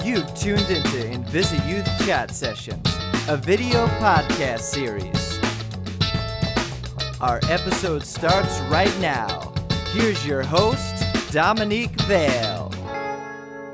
You've tuned into InvisiYouth Chat Sessions, a video podcast series. Our episode starts right now. Here's your host, Dominique Vale.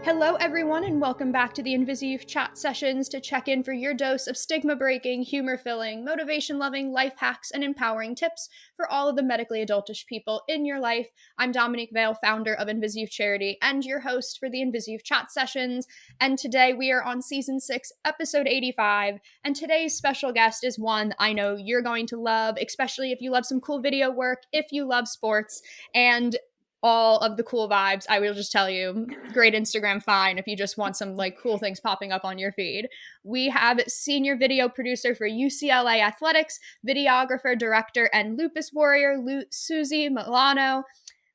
Hello everyone and welcome back to the InvisiYouth Chat Sessions to check in for your dose of stigma-breaking, humor-filling, motivation-loving, life hacks, and empowering tips for all of the medically adultish people in your life. I'm Dominique Vale, founder of InvisiYouth Charity and your host for the InvisiYouth Chat Sessions. And today we are on Season 6, Episode 85. And today's special guest is one I know you're going to love, especially if you love some cool video work, if you love sports, and all of the cool vibes. I will just tell you, great Instagram find if you just want some cool things popping up on your feed. We have senior video producer for UCLA Athletics, videographer, director, and lupus warrior, Suzi Mellano.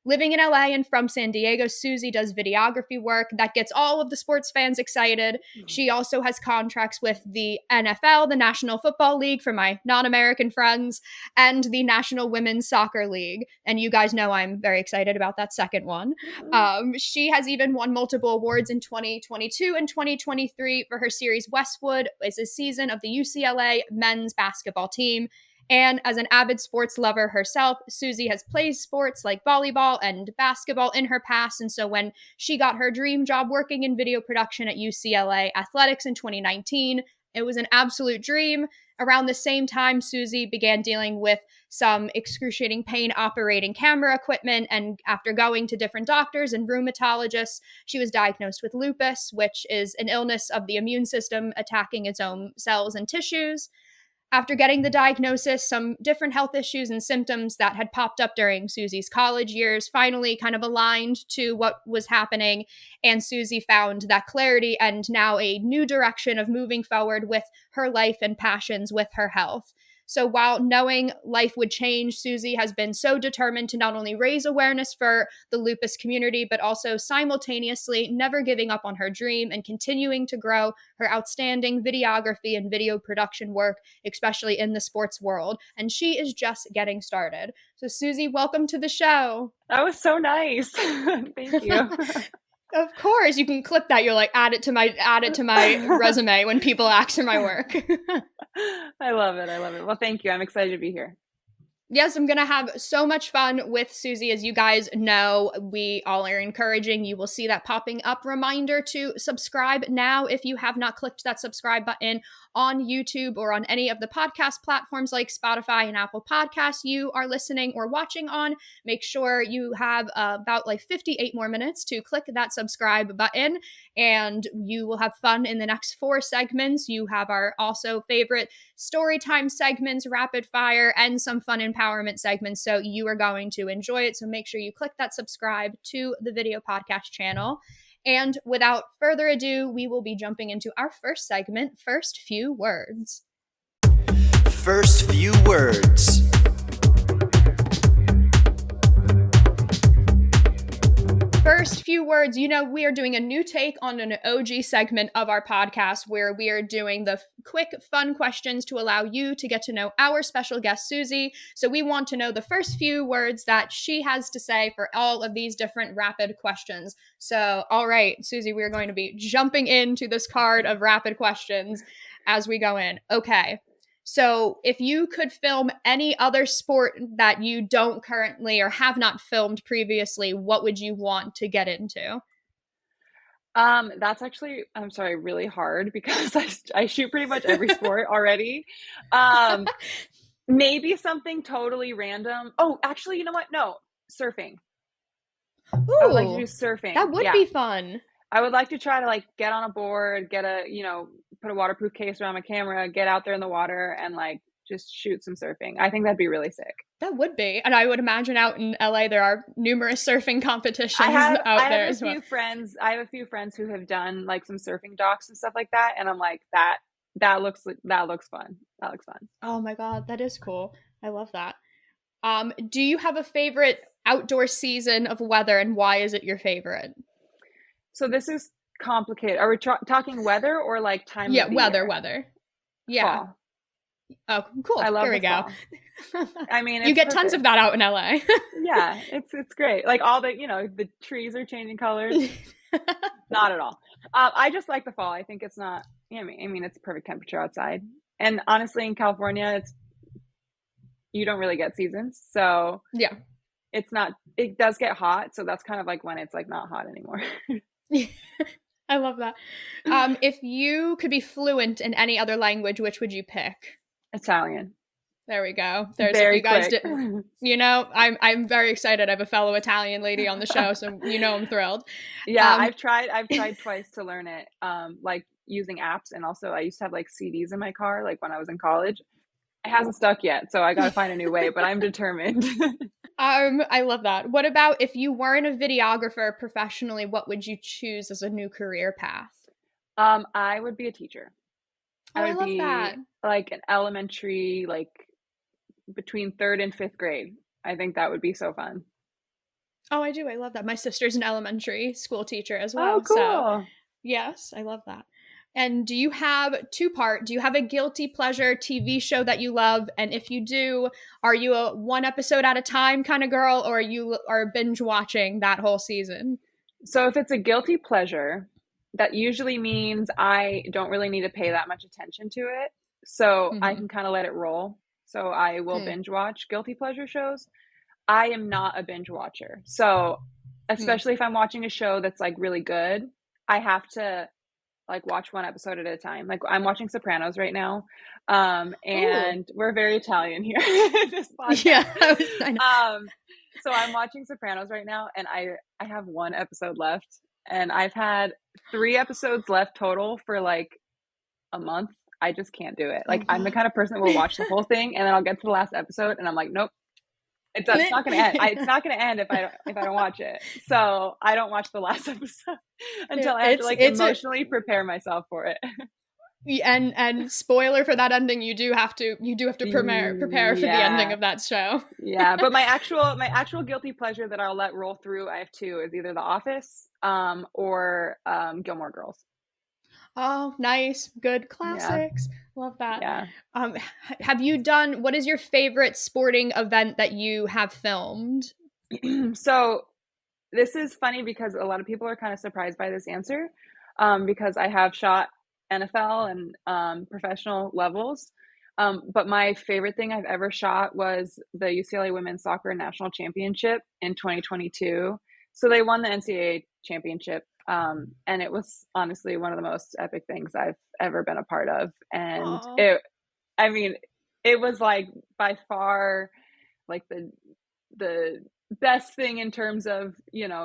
Living in LA and from San Diego, Suzi does videography work that gets all of the sports fans excited. She also has contracts with the NFL, the National Football League for my non-American friends, and the National Women's Soccer League. And you guys know I'm very excited about that second one. She has even won multiple awards in 2022 and 2023 for her series Westwood as a season of the UCLA men's basketball team. And as an avid sports lover herself, Suzi has played sports like volleyball and basketball in her past. And so when she got her dream job working in video production at UCLA Athletics in 2019, it was an absolute dream. Around the same time, Suzi began dealing with some excruciating pain operating camera equipment. And after going to different doctors and rheumatologists, she was diagnosed with lupus, which is an illness of the immune system attacking its own cells and tissues. After getting the diagnosis, some different health issues and symptoms that had popped up during Suzi's college years finally kind of aligned to what was happening, and Suzi found that clarity and now a new direction of moving forward with her life and passions with her health. So while knowing life would change, Suzi has been so determined to not only raise awareness for the lupus community, but also simultaneously never giving up on her dream and continuing to grow her outstanding videography and video production work, especially in the sports world. And she is just getting started. So Suzi, welcome to the show. That was so nice. Thank you. Of course, you can clip that. You're like, add it to my resume when people ask for my work. I love it. Well, thank you. I'm excited to be here. Yes, I'm going to have so much fun with Suzi. As you guys know, we all are encouraging. You will see that popping up reminder to subscribe now if you have not clicked that subscribe button on YouTube or on any of the podcast platforms like Spotify and Apple Podcasts you are listening or watching on. Make sure you have about 58 more minutes to click that subscribe button, and you will have fun in the next 4 segments. You have our also favorite story time segments, rapid fire, and some fun empowerment segments. So you are going to enjoy it. So make sure you click that subscribe to the video podcast channel. And without further ado, we will be jumping into our first segment, First Few Words. First few words. First few words, we are doing a new take on an OG segment of our podcast where we are doing the quick, fun questions to allow you to get to know our special guest, Suzi. So we want to know the first few words that she has to say for all of these different rapid questions. So, all right, Suzi, we are going to be jumping into this card of rapid questions as we go in. Okay. So if you could film any other sport that you don't currently or have not filmed previously, what would you want to get into? That's actually, I'm sorry, really hard because I shoot pretty much every sport already. Maybe something totally random. Oh, actually, you know what? No, surfing. Ooh, I would like to do surfing. That would be fun. I would like to try to get on a board, get put a waterproof case around my camera, get out there in the water and just shoot some surfing. I think that'd be really sick. That would be. And I would imagine out in LA, there are numerous surfing competitions out there as well. I have a few friends who have done some surfing docs and stuff like that. And I'm like, that looks fun. That looks fun. Oh my God. That is cool. I love that. Do you have a favorite outdoor season of weather and why is it your favorite? So this is complicated. Are we talking weather or time? Yeah, weather. Yeah. Fall. Oh, cool. I love There we the go. fall. I mean, You it's get tons perfect. of that out in LA. Yeah, it's great. Like all the, the trees are changing colors. Not at all. I just like the fall. I think it's not, it's perfect temperature outside. And honestly, in California, you don't really get seasons. So Yeah. it does get hot. So that's kind of like when it's like not hot anymore. I love that. If you could be fluent in any other language, which would you pick? Italian. There we go. There's if Very you guys quick. did, I'm very excited. I have a fellow Italian lady on the show, so I'm thrilled. Yeah, I've tried twice to learn it. Like using apps, and also I used to have like CDs in my car, like when I was in college. It hasn't stuck yet, so I got to find a new way, but I'm determined. I love that. What about if you weren't a videographer professionally, what would you choose as a new career path? I would be a teacher. Oh, I I would love be that. like an elementary, like between third and fifth grade. I think that would be so fun. Oh, I do. I love that. My sister's an elementary school teacher as Oh, well. So, cool. yes, I love that. And do you have do you have a guilty pleasure TV show that you love? And if you do, are you a one episode at a time kind of girl, or you are binge watching that whole season? So if it's a guilty pleasure, that usually means I don't really need to pay that much attention to it. So I Mm-hmm. can kind of let it roll. So I will binge watch guilty pleasure shows. I am not a binge watcher. So especially if I'm watching a show that's like really good, I have to like watch one episode at a time. Like I'm watching Sopranos right now. Ooh. And we're very Italian here in this Yeah, podcast. I know. So I'm watching Sopranos right now, and I have one episode left, and I've had 3 episodes left total for like a month. I just can't do it. Oh Like I'm the God. kind of person that will watch the whole thing, and then I'll get to the last episode, and I'm like, nope, it's not going to end. It's not going to end if I don't watch it. So I don't watch the last episode until I have to like it's emotionally prepare myself for it. and spoiler for that ending, you do have to prepare for the ending Yeah. of that show. Yeah, but my actual guilty pleasure that I'll let roll through, I have two, is either The Office or Gilmore Girls. Oh, nice. Good Yeah. classics. Love that. Yeah. Have you done, what is your favorite sporting event that you have filmed? So this is funny because a lot of people are kind of surprised by this answer, because I have shot NFL and professional levels. But my favorite thing I've ever shot was the UCLA Women's Soccer National Championship in 2022. So they won the NCAA championship. And it was honestly one of the most epic things I've ever been a part of. And Aw. it was like by far like the best thing in terms of,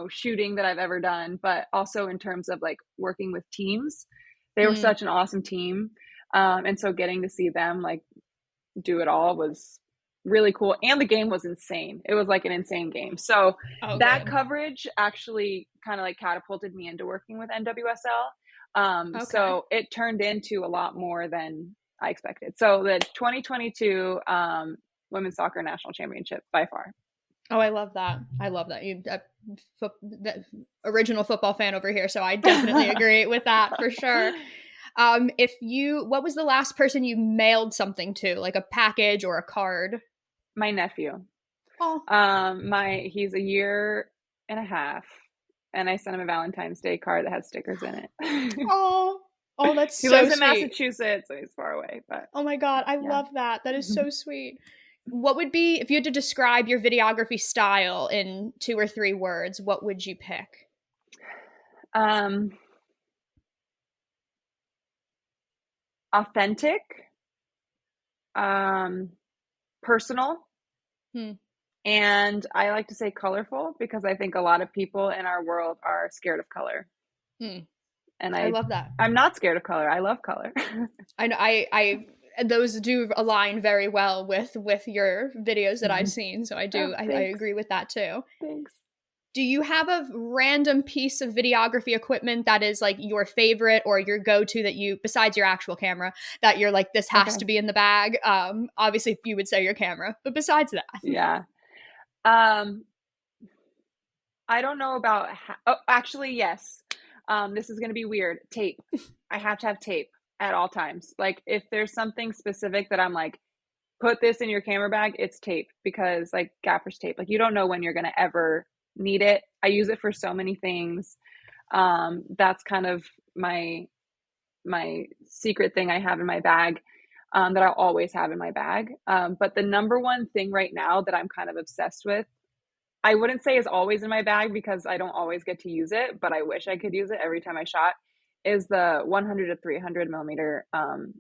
shooting that I've ever done, but also in terms of like working with teams. They were such an awesome team. And so getting to see them like do it all was really cool. And the game was insane. It was like an insane game. So that Good. coverage actually kind of like catapulted me into working with NWSL. Okay. So it turned into a lot more than I expected. So the 2022 Women's Soccer National Championship by far. Oh, I love that. I love that. You the original football fan over here, so I definitely agree with that for sure. What was the last person you mailed something to, like a package or a card? My nephew. Oh. He's a year and a half, and I sent him a Valentine's Day card that had stickers in it. Oh, that's he so lives in sweet. Massachusetts, so he's far away. But oh my God, I love that. That is so sweet. What would be, if you had to describe your videography style in 2 or 3 words, what would you pick? Authentic, personal, and I like to say colorful, because I think a lot of people in our world are scared of color. And I love that. I'm not scared of color. I love color. I know. I those do align very well with your videos that I've seen. So I do. I agree with that too. Thanks. Do you have a random piece of videography equipment that is like your favorite or your go-to that you, besides your actual camera, that you're like, this has to be in the bag? Obviously you would say your camera, but besides that. Yeah. I don't know about, actually, yes. This is going to be weird. Tape. I have to have tape. at all times. Like if there's something specific that I'm like, put this in your camera bag, it's tape, because like gaffer's tape, like you don't know when you're going to ever need it. I use it for so many things. That's kind of my secret thing I have in my bag, that I'll always have in my bag. But the number one thing right now that I'm kind of obsessed with, I wouldn't say is always in my bag because I don't always get to use it, but I wish I could use it every time I shot, is the 100 to 300 millimeter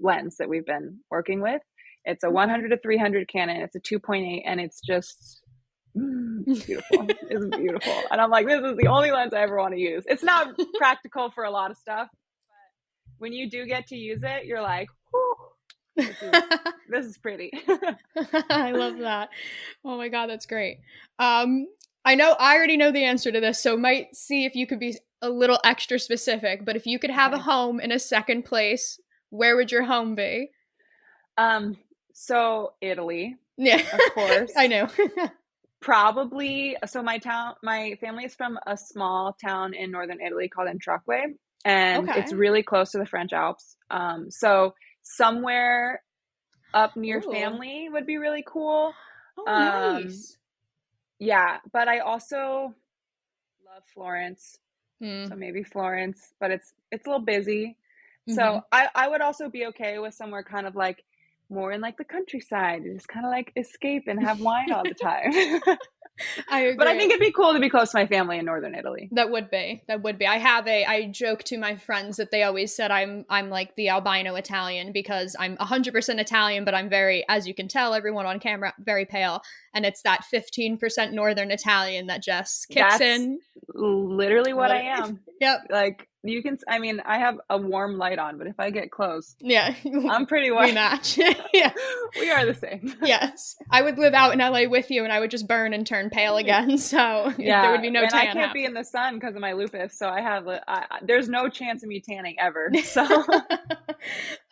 lens that we've been working with. It's a 100 to 300 Canon. It's a 2.8, and it's just beautiful. It's beautiful. And I'm like, this is the only lens I ever want to use. It's not practical for a lot of stuff, but when you do get to use it, you're like, whew, this is pretty. I love that. Oh my God, that's great. I already know the answer to this, so might see if you could be a little extra specific, but if you could have a home in a second place, where would your home be? So Italy. Yeah. Of course. I know. Probably. So my family is from a small town in northern Italy called Entraque, and it's really close to the French Alps. So somewhere up near family would be really cool. Oh, nice. Yeah, but I also love Florence. So maybe Florence, but it's a little busy. So I would also be okay with somewhere kind of like more in like the countryside, just kind of like escape and have wine all the time. I agree. But I think it'd be cool to be close to my family in northern Italy. That would be. I joke to my friends that they always said I'm like the albino Italian, because I'm 100% Italian, but I'm very, as you can tell, everyone on camera, very pale. And it's that 15% northern Italian that just kicks in. Literally what I am. Yep. Like you can, I mean, I have a warm light on, but if I get close, yeah, I'm pretty white. We match. Yeah. We are the same. Yes. I would live out in LA with you and I would just burn and turn pale again. So there would be no tan. I can't be in the sun because of my lupus. So I have, there's no chance of me tanning ever. So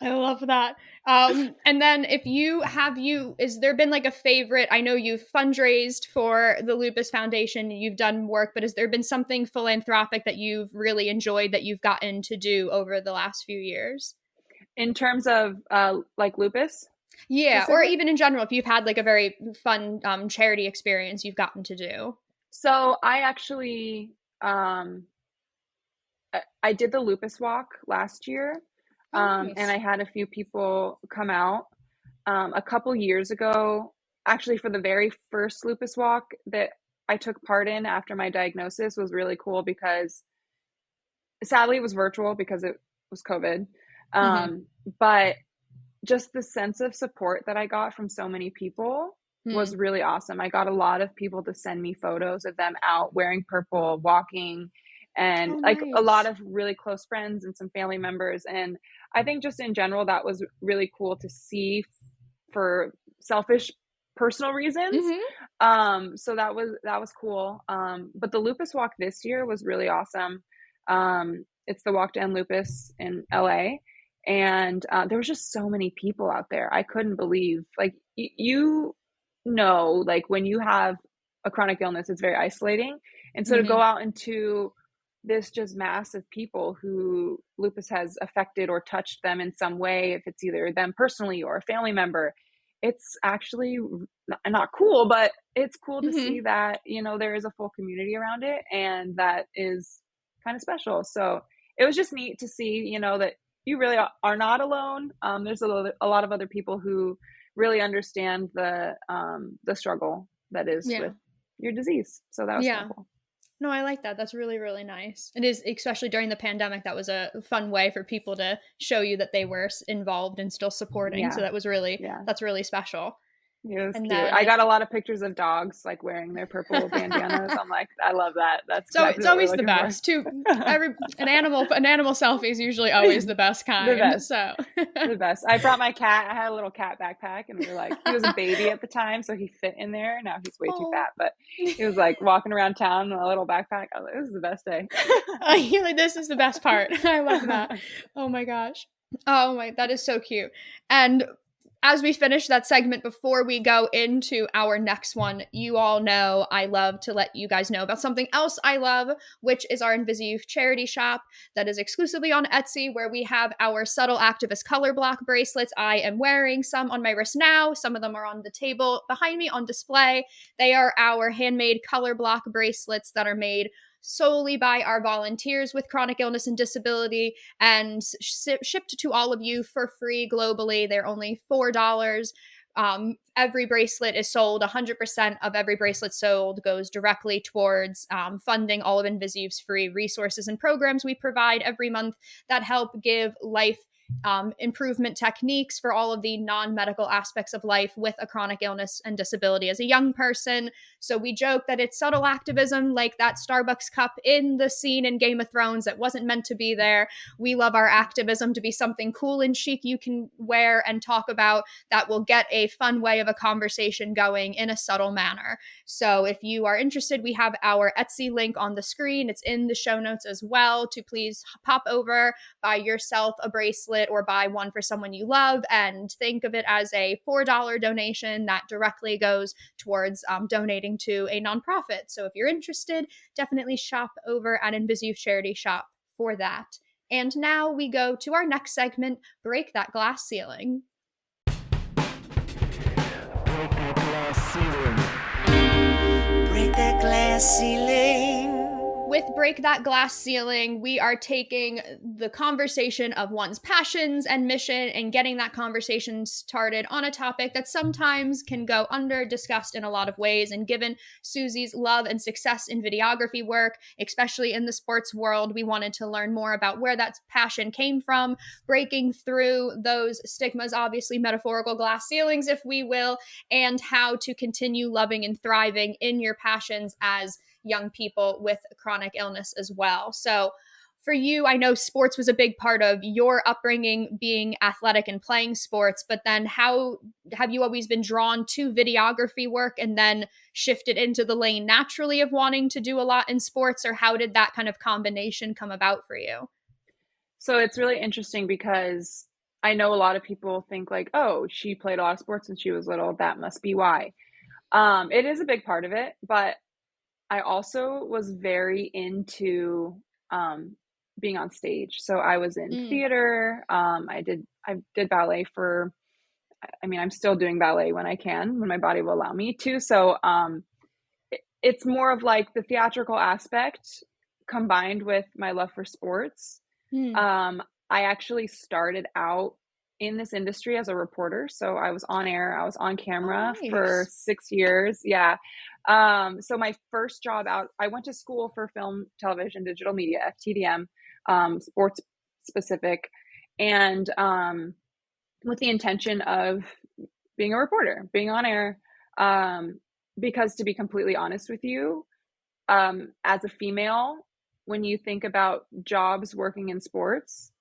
I love that. And then has there been like a favorite? I know you've fundraised for the Lupus Foundation, you've done work, but has there been something philanthropic that you've really enjoyed that you've gotten to do over the last few years? In terms of like lupus? Yeah, or even in general, if you've had like a very fun charity experience you've gotten to do. So I actually, I did the lupus walk last year. Nice. And I had a few people come out a couple years ago, actually for the very first lupus walk that I took part in after my diagnosis was really cool because sadly it was virtual because it was COVID. But just the sense of support that I got from so many people was really awesome. I got a lot of people to send me photos of them out wearing purple, walking, and like a lot of really close friends and some family members. And I think just in general, that was really cool to see for selfish personal reasons. So that was cool. But the lupus walk this year was really awesome. It's the Walk to End Lupus in LA. And there was just so many people out there. I couldn't believe, like, like when you have a chronic illness, it's very isolating. And so to go out into this just mass of people who lupus has affected or touched them in some way, if it's either them personally or a family member, it's actually not cool, but it's cool to see that, there is a full community around it, and that is kind of special. So it was just neat to see, that you really are not alone. There's a lot of other people who really understand the struggle that is with your disease. So that was cool. No, I like that. That's really, really nice. It is, especially during the pandemic, that was a fun way for people to show you that they were involved and still supporting. Yeah. So that was that's really special. It was cute. I got a lot of pictures of dogs like wearing their purple bandanas. I'm like, I love that. It's always the best. An animal selfie is usually always the best kind. The best. So the best. I brought my cat. I had a little cat backpack, and we were like, he was a baby at the time, so he fit in there. Now he's way too fat, but he was like walking around town in a little backpack. I was like, this is the best day. This is the best part. I love that. Oh my gosh. Oh my, that is so cute. And as we finish that segment, before we go into our next one, you all know I love to let you guys know about something else I love, which is our InvisiYouth charity shop that is exclusively on Etsy, where we have our subtle activist color block bracelets. I am wearing some on my wrist now. Some of them are on the table behind me on display. They are our handmade color block bracelets that are made solely by our volunteers with chronic illness and disability and shipped to all of you for free globally. They're only $4. Every bracelet is sold. 100% of every bracelet sold goes directly towards funding all of InvisiYouth's free resources and programs we provide every month that help give life improvement techniques for all of the non-medical aspects of life with a chronic illness and disability as a young person. So we joke that it's subtle activism, like that Starbucks cup in the scene in Game of Thrones that wasn't meant to be there. We love our activism to be something cool and chic you can wear and talk about that will get a fun way of a conversation going in a subtle manner. So if you are interested, we have our Etsy link on the screen. It's in the show notes as well, to please pop over, buy yourself a bracelet or buy one for someone you love, and think of it as a $4 donation that directly goes towards donating to a nonprofit. So if you're interested, definitely shop over at InvisiYouth Charity Shop for that. And now we go to our next segment, Break That Glass Ceiling. Break that glass ceiling. Break that glass ceiling. With Break That Glass Ceiling, we are taking the conversation of one's passions and mission and getting that conversation started on a topic that sometimes can go under discussed in a lot of ways. And given Suzi's love and success in videography work, especially in the sports world, we wanted to learn more about where that passion came from, breaking through those stigmas, obviously metaphorical glass ceilings, if we will, and how to continue loving and thriving in your passions as young people with chronic illness as well. So for you, I know sports was a big part of your upbringing, being athletic and playing sports, but then how have you always been drawn to videography work and then shifted into the lane naturally of wanting to do a lot in sports, or how did that kind of combination come about for you? So it's really interesting because I know a lot of people think like, oh, she played a lot of sports when she was little, that must be why. It is a big part of it, but I also was very into being on stage. So I was in theater. I did ballet for, I mean, I'm still doing ballet when I can, when my body will allow me to. So it's more of like the theatrical aspect combined with my love for sports. I actually started out in this industry as a reporter. So I was on air, I was on camera for 6 years. Yeah. So my first job out, I went to school for film, television, digital media, FTDM, sports specific, and with the intention of being a reporter, being on air. Because to be completely honest with you, as a female, when you think about jobs working in sports,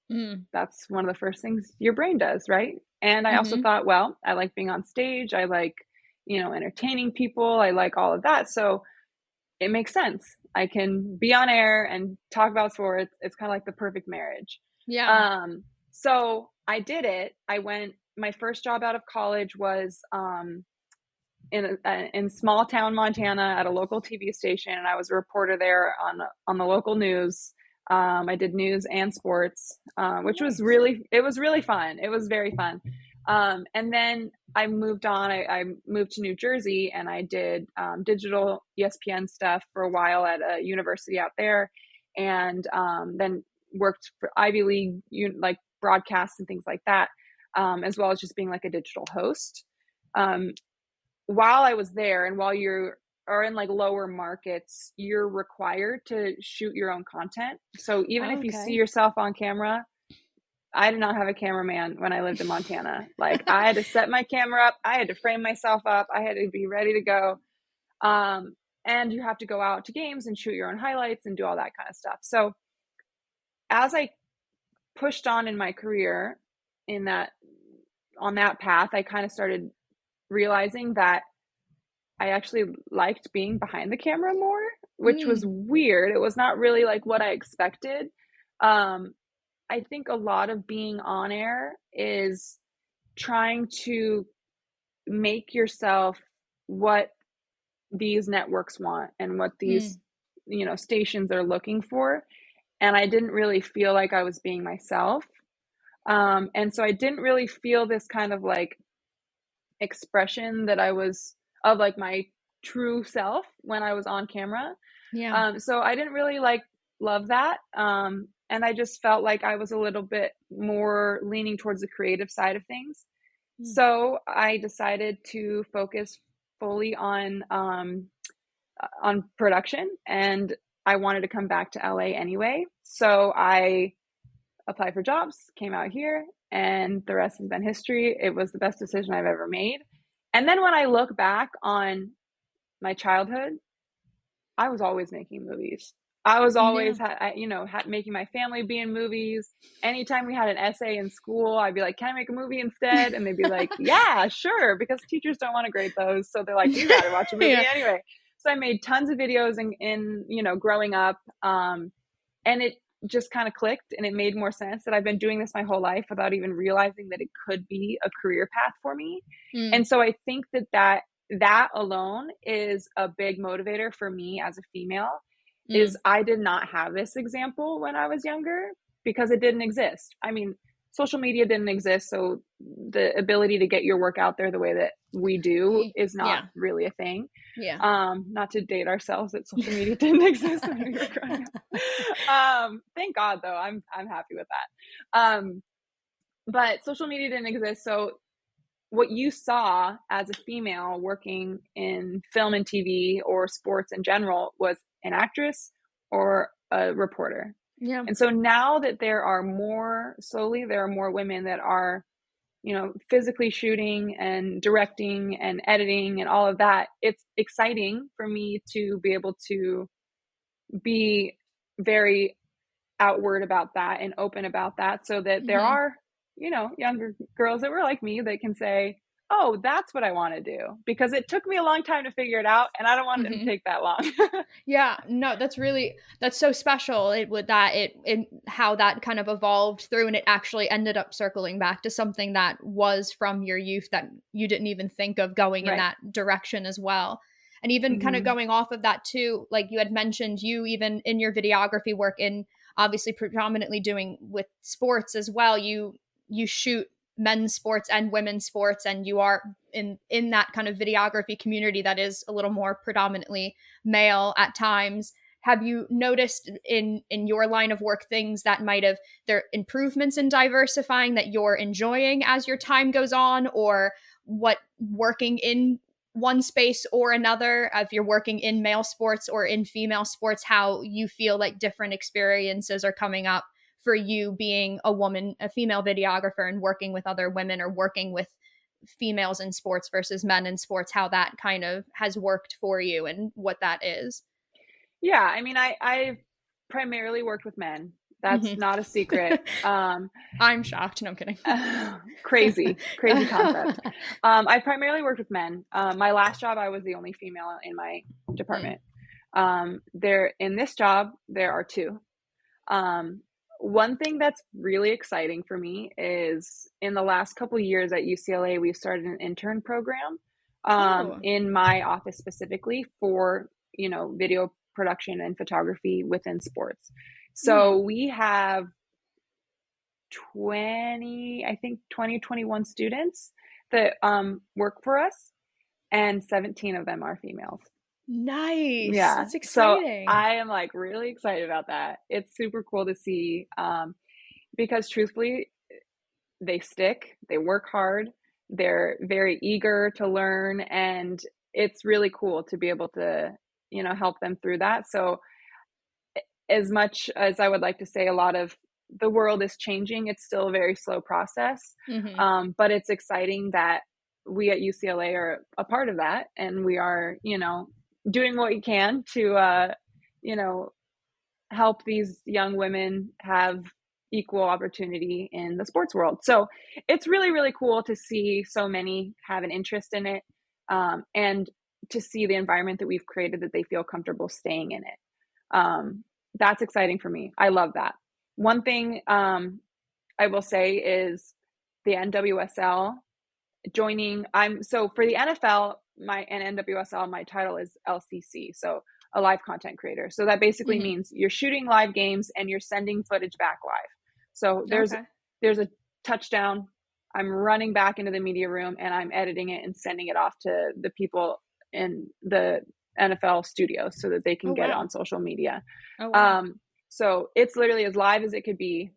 that's one of the first things your brain does, right? And I also thought, well, I like being on stage. I like, entertaining people. I like all of that. So it makes sense. I can be on air and talk about sports. It's kind of like the perfect marriage. Yeah. So I did it. My first job out of college was in small town Montana at a local TV station, and I was a reporter there on the local news. I did news and sports, which was really fun. It was very fun. And then I moved on. I moved to New Jersey, and I did digital ESPN stuff for a while at a university out there, and then worked for Ivy League like broadcasts and things like that, as well as just being like a digital host. While I was there, and while you are in like lower markets, you're required to shoot your own content. So even if you see yourself on camera, I did not have a cameraman when I lived in Montana. Like I had to set my camera up, I had to frame myself up, I had to be ready to go. And you have to go out to games and shoot your own highlights and do all that kind of stuff. So as I pushed on in my career on that path, I kind of started realizing that I actually liked being behind the camera more, which was weird. It was not really like what I expected. I think a lot of being on air is trying to make yourself what these networks want and what these, stations are looking for. And I didn't really feel like I was being myself. And so I didn't really feel this kind of like expression that I was of like my true self when I was on camera. Yeah. So I didn't really like love that. And I just felt like I was a little bit more leaning towards the creative side of things. So I decided to focus fully on production, and I wanted to come back to LA anyway. So I applied for jobs, came out here, and the rest has been history. It was the best decision I've ever made. And then when I look back on my childhood, I was always making movies. I was always, making my family be in movies. Anytime we had an essay in school, I'd be like, can I make a movie instead? And they'd be like, yeah, sure. Because teachers don't want to grade those. So they're like, you got to watch a movie anyway. So I made tons of videos in growing up. And it just kind of clicked, and it made more sense that I've been doing this my whole life without even realizing that it could be a career path for me. And so I think that alone is a big motivator for me as a female. Is I did not have this example when I was younger because it didn't exist. I mean, social media didn't exist, so the ability to get your work out there the way that we do is not really a thing. Not to date ourselves that social media didn't exist when we were growing up. Thank God though, I'm happy with that. But social media didn't exist, so what you saw as a female working in film and TV or sports in general was an actress or a reporter. Yeah. And so now that there are more women that are, physically shooting and directing and editing and all of that, it's exciting for me to be able to be very outward about that and open about that, so that there are, younger girls that were like me that can say, oh, that's what I want to do, because it took me a long time to figure it out, and I don't want it to take that long. Yeah, no, that's so special. How that kind of evolved through, and it actually ended up circling back to something that was from your youth that you didn't even think of going in that direction as well. And even kind of going off of that too, like you had mentioned, you even in your videography work, in obviously predominantly doing with sports as well, you shoot men's sports and women's sports, and you are in that kind of videography community that is a little more predominantly male at times. Have you noticed in your line of work things that might have there improvements in diversifying that you're enjoying as your time goes on, or what working in one space or another, if you're working in male sports or in female sports, how you feel like different experiences are coming up for you being a woman, a female videographer, and working with other women or working with females in sports versus men in sports, how that kind of has worked for you and what that is? Yeah, I mean, I've primarily worked with men. That's not a secret. I'm shocked. No, I'm kidding. Crazy concept. I primarily worked with men. My last job, I was the only female in my department. In this job, there are two. One thing that's really exciting for me is in the last couple of years at UCLA, we've started an intern program in my office specifically for, video production and photography within sports. So we have 21 students that work for us, and 17 of them are females. Nice. Yeah. That's exciting. So I am like really excited about that. It's super cool to see because truthfully, they stick, they work hard, they're very eager to learn, and it's really cool to be able to, help them through that. So as much as I would like to say a lot of the world is changing, it's still a very slow process. But it's exciting that we at UCLA are a part of that, and we are, doing what we can to, help these young women have equal opportunity in the sports world. So it's really, really cool to see so many have an interest in it, and to see the environment that we've created that they feel comfortable staying in it. That's exciting for me. I love that. One thing I will say is the NWSL so for the NFL, and NWSL, my title is LCC. So a live content creator. So that basically means you're shooting live games and you're sending footage back live. So there's a touchdown. I'm running back into the media room and I'm editing it and sending it off to the people in the NFL studios so that they can get it on social media. So it's literally as live as it could be.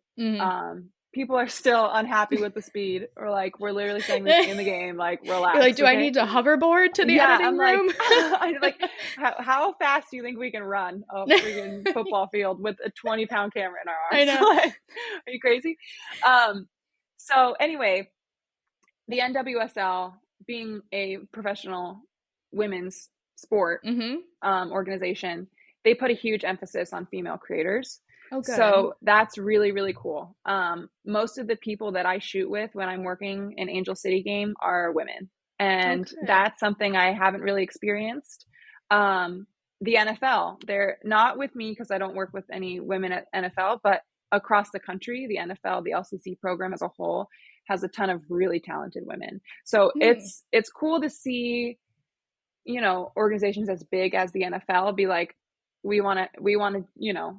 People are still unhappy with the speed, or like, we're literally saying this in the game, like, relax. You're like, do I need to hoverboard to the editing room? I'm like, how fast do you think we can run a freaking football field with a 20-pound camera in our arms? I know. Like, are you crazy? So anyway, the NWSL, being a professional women's sport organization, they put a huge emphasis on female creators. Oh, good. So that's really, really cool. Most of the people that I shoot with when I'm working an Angel City game are women. And that's something I haven't really experienced. The NFL, they're not with me because I don't work with any women at NFL, but across the country, the NFL, the LCC program as a whole has a ton of really talented women. So it's cool to see, you know, organizations as big as the NFL be like, we want to, you know,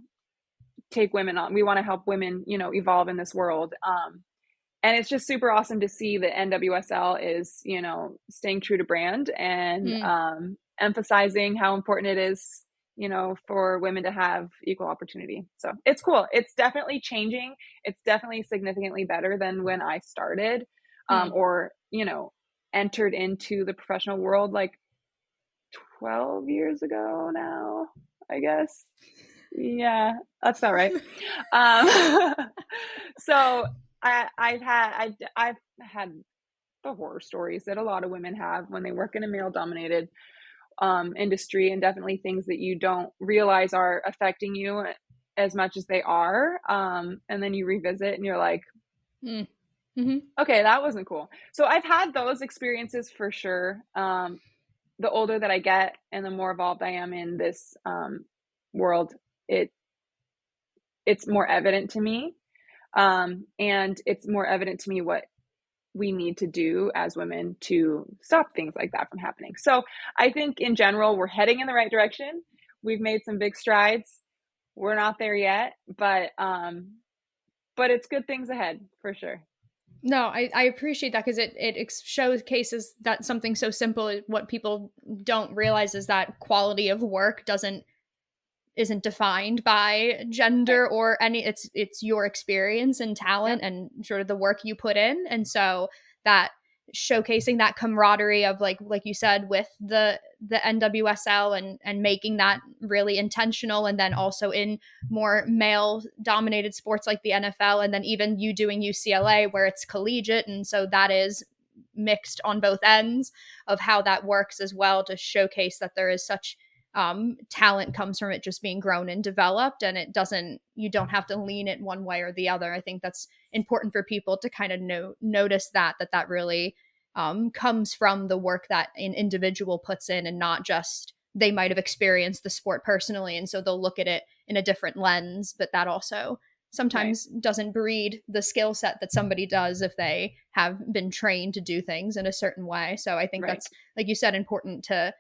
take women on. We want to help women, you know, evolve in this world. And it's just super awesome to see that NWSL is, you know, staying true to brand and emphasizing how important it is, you know, for women to have equal opportunity. So it's cool. It's definitely changing. It's definitely significantly better than when I started or, you know, entered into the professional world like 12 years ago now, I guess. Yeah, that's not right. So I've had the horror stories that a lot of women have when they work in a male-dominated industry, and definitely things that you don't realize are affecting you as much as they are. And then you revisit and you're like, okay, that wasn't cool. So I've had those experiences for sure. The older that I get and the more evolved I am in this world, it's more evident to me. And it's more evident to me what we need to do as women to stop things like that from happening. So I think in general, we're heading in the right direction. We've made some big strides. We're not there yet, but it's good things ahead for sure. No, I appreciate that, because it showcases that something so simple, what people don't realize is that quality of work isn't defined by gender or any, it's your experience and talent and sort of the work you put in. And so that showcasing that camaraderie of like you said, with the NWSL and making that really intentional, and then also in more male dominated sports like the NFL, and then even you doing UCLA where it's collegiate, and so that is mixed on both ends of how that works as well, to showcase that there is such talent comes from it just being grown and developed, and you don't have to lean it one way or the other. I think that's important for people to kind of notice that really comes from the work that an individual puts in, and not just they might have experienced the sport personally, and so they'll look at it in a different lens, but that also sometimes doesn't breed the skill set that somebody does if they have been trained to do things in a certain way. So I think that's, like you said, important to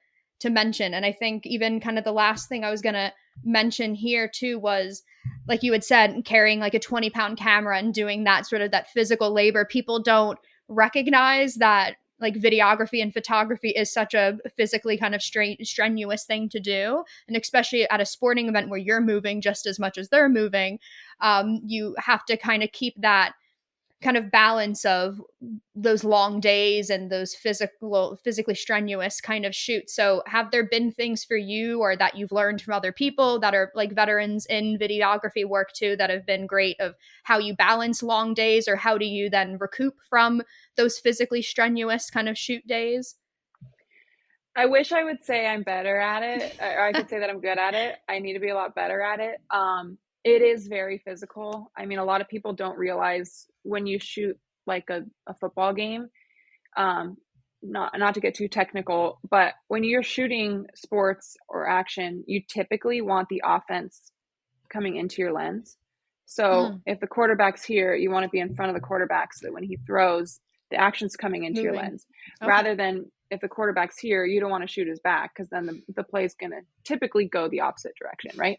mention. And I think even kind of the last thing I was going to mention here too was, like you had said, carrying like a 20-pound camera and doing that sort of that physical labor. People don't recognize that like videography and photography is such a physically kind of strenuous thing to do. And especially at a sporting event where you're moving just as much as they're moving, you have to kind of keep that kind of balance of those long days and those physically strenuous kind of shoots. So have there been things for you, or that you've learned from other people that are like veterans in videography work too, that have been great, of how you balance long days, or how do you then recoup from those physically strenuous kind of shoot days? I wish I would say I'm better at it, or I could say that I'm good at it. I need to be a lot better at it. It is very physical. I mean, a lot of people don't realize when you shoot like a football game, not to get too technical, but when you're shooting sports or action, you typically want the offense coming into your lens. So if the quarterback's here, you want to be in front of the quarterback so that when he throws, The action's coming into your lens, rather than if the quarterback's here, you don't want to shoot his back because then the play's going to typically go the opposite direction, right?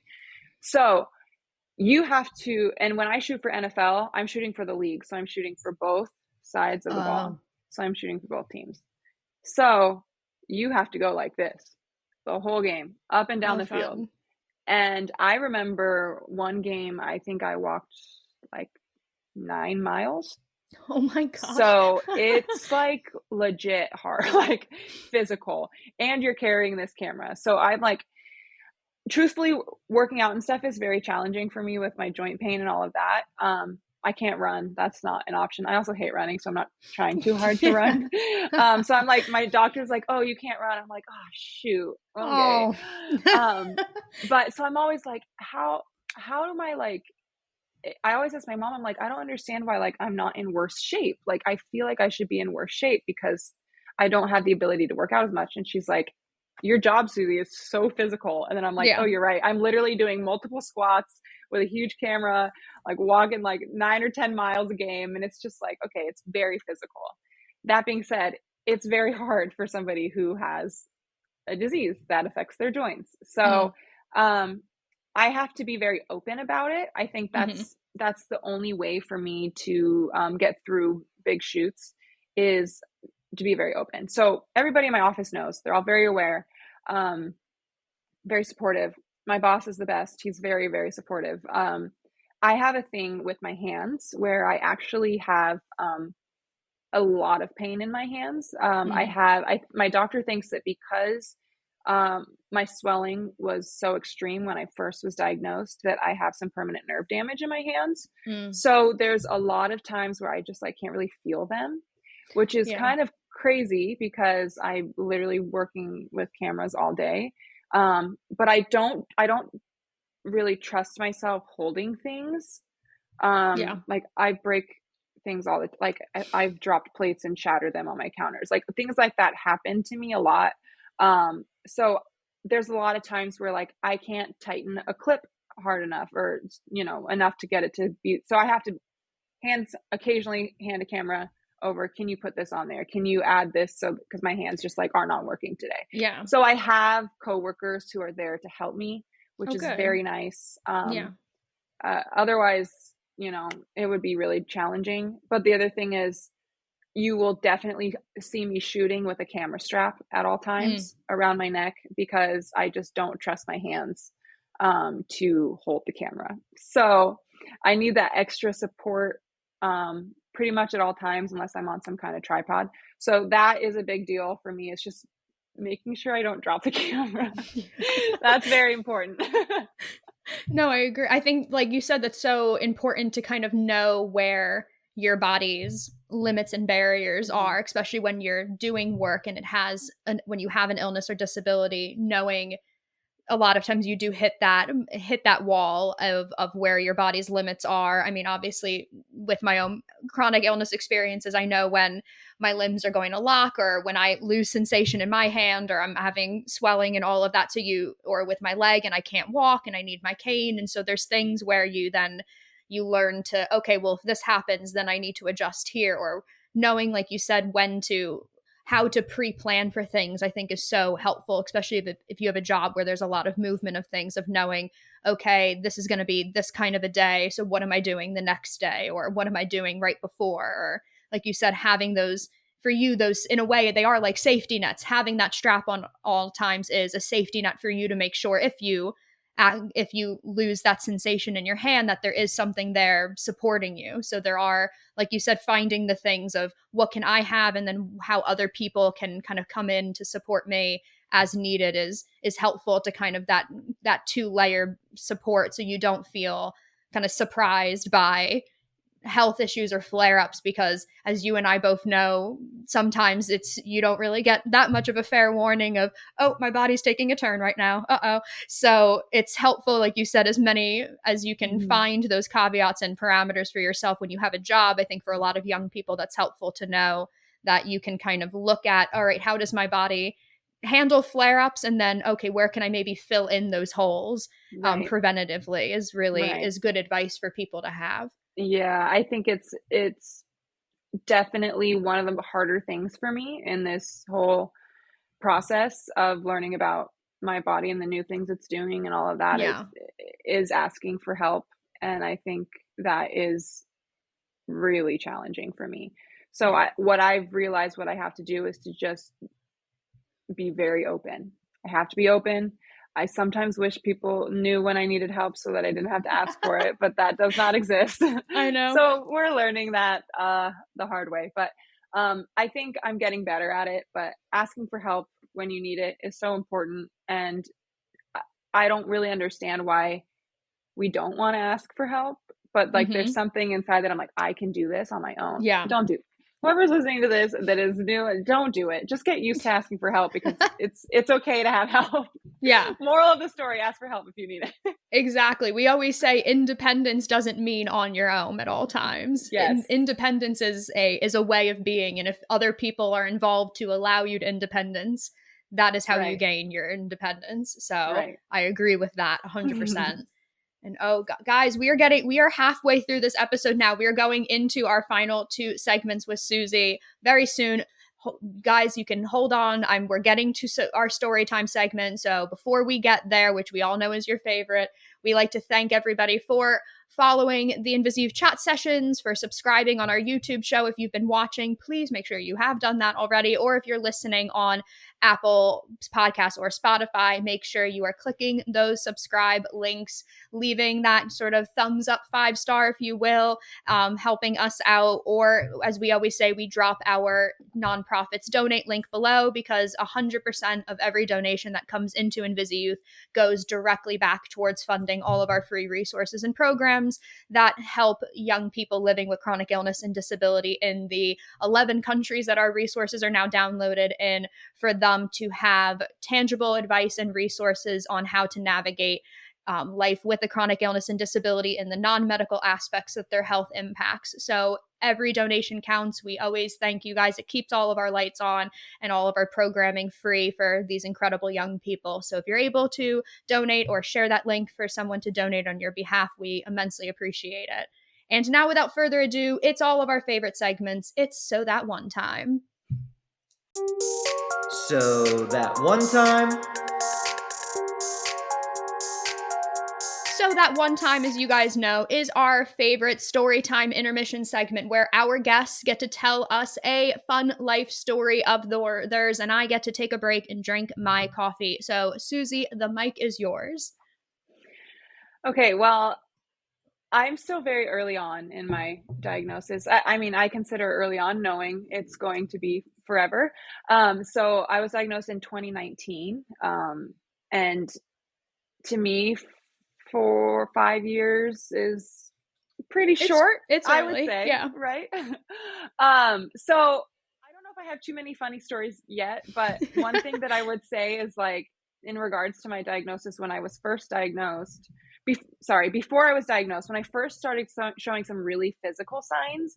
So you have to, and when I shoot for NFL, I'm shooting for the league. So I'm shooting for both sides of the ball. So I'm shooting for both teams. So you have to go like this the whole game, up and down the field. And I remember one game, I think I walked like 9 miles. Oh my gosh. So it's like legit hard, like physical, and you're carrying this camera. So I'm like, truthfully, working out and stuff is very challenging for me with my joint pain and all of that. I can't run. That's not an option. I also hate running, so I'm not trying too hard to run. So I'm like, my doctor's like, oh, you can't run. I'm like, oh, shoot. Okay. But so I'm always like, how am I like, I always ask my mom, I'm like, I don't understand why like I'm not in worse shape. Like I feel like I should be in worse shape because I don't have the ability to work out as much. And she's like, your job, Suzi, is so physical. And then I'm like, oh, you're right. I'm literally doing multiple squats with a huge camera, like walking like 9 or 10 miles a game. And it's just like, okay, it's very physical. That being said, it's very hard for somebody who has a disease that affects their joints. So, I have to be very open about it. I think that's the only way for me to get through big shoots is to be very open. So everybody in my office knows. They're all very aware, very supportive. My boss is the best. He's very, very supportive. I have a thing with my hands where I actually have a lot of pain in my hands. My doctor thinks that because my swelling was so extreme when I first was diagnosed that I have some permanent nerve damage in my hands. So there's a lot of times where I just like can't really feel them, which is kind of crazy because I'm literally working with cameras all day. But I don't really trust myself holding things. Like I break things all the like I've dropped plates and shattered them on my counters. Like things like that happen to me a lot. So there's a lot of times where like I can't tighten a clip hard enough or, enough to get it to be, so I have to occasionally hand a camera over. Can you put this on there? Can you add this? So, cause my hands just like are not working today. Yeah. So I have coworkers who are there to help me, which is very nice. Otherwise, it would be really challenging. But the other thing is, you will definitely see me shooting with a camera strap at all times around my neck because I just don't trust my hands to hold the camera. So I need that extra support pretty much at all times unless I'm on some kind of tripod. So that is a big deal for me. It's just making sure I don't drop the camera. That's very important. No, I agree. I think, like you said, that's so important to kind of know where your body's limits and barriers are, especially when you're doing work and when you have an illness or disability, knowing a lot of times you do hit that wall of where your body's limits are. I mean, obviously with my own chronic illness experiences, I know when my limbs are going to lock or when I lose sensation in my hand or I'm having swelling and all of that or with my leg and I can't walk and I need my cane. And so there's things where you learn to, okay, well, if this happens, then I need to adjust here, or knowing, like you said, how to pre-plan for things, I think is so helpful, especially if you have a job where there's a lot of movement of things, of knowing, okay, this is going to be this kind of a day. So what am I doing the next day? Or what am I doing right before? Or like you said, having those, for you, those in a way, they are like safety nets. Having that strap on all times is a safety net for you to make sure if you lose that sensation in your hand, that there is something there supporting you. So there are, like you said, finding the things of what can I have, and then how other people can kind of come in to support me as needed is helpful to kind of that 2-layer support. So you don't feel kind of surprised by health issues or flare-ups, because as you and I both know, sometimes you don't really get that much of a fair warning of, oh, my body's taking a turn right now. So it's helpful, like you said, as many as you can find those caveats and parameters for yourself when you have a job. I think for a lot of young people, that's helpful to know that you can kind of look at, all right, how does my body handle flare-ups, and then, okay, where can I maybe fill in those holes preventatively is really is good advice for people to have. Yeah, I think it's definitely one of the harder things for me in this whole process of learning about my body and the new things it's doing and all of that is asking for help. And I think that is really challenging for me. So what I've realized what I have to do is to just be very open. I have to be open. I sometimes wish people knew when I needed help so that I didn't have to ask for it, but that does not exist. I know. So we're learning that the hard way. But I think I'm getting better at it. But asking for help when you need it is so important. And I don't really understand why we don't want to ask for help. But like there's something inside that I'm like, I can do this on my own. Yeah. Don't do Whoever's listening to this that is new, don't do it. Just get used to asking for help because it's okay to have help. Yeah. Moral of the story, ask for help if you need it. Exactly. We always say independence doesn't mean on your own at all times. Yes. Independence is a way of being. And if other people are involved to allow you to independence, that is how you gain your independence. So I agree with that 100%. And guys, we are halfway through this episode now. We are going into our final 2 segments with Suzi very soon. Guys, you can hold on. We're getting to our story time segment. So before we get there, which we all know is your favorite, we like to thank everybody for following the InvisiYouth Chat Sessions, for subscribing on our YouTube show. If you've been watching, please make sure you have done that already. Or if you're listening on Apple Podcasts or Spotify, make sure you are clicking those subscribe links, leaving that sort of thumbs up 5-star, if you will, helping us out. Or as we always say, we drop our nonprofits donate link below, because 100% of every donation that comes into InvisiYouth goes directly back towards funding all of our free resources and programs that help young people living with chronic illness and disability in the 11 countries that our resources are now downloaded in, for them to have tangible advice and resources on how to navigate life with a chronic illness and disability and the non-medical aspects that their health impacts. So every donation counts. We always thank you guys. It keeps all of our lights on and all of our programming free for these incredible young people. So if you're able to donate or share that link for someone to donate on your behalf, we immensely appreciate it. And now, without further ado, it's all of our favorite segments. It's So That One Time. So that one time. So That One Time, as you guys know, is our favorite storytime intermission segment where our guests get to tell us a fun life story of theirs, and I get to take a break and drink my coffee. So, Suzi, the mic is yours. Okay, well, I'm still very early on in my diagnosis. I mean, I consider early on knowing it's going to be forever. So I was diagnosed in 2019. And to me, 4 or 5 years is pretty short. It's I early, would say, yeah. right? So I don't know if I have too many funny stories yet, but one thing that I would say is, like, in regards to my diagnosis, when I was first diagnosed, before I was diagnosed, when I first started showing some really physical signs,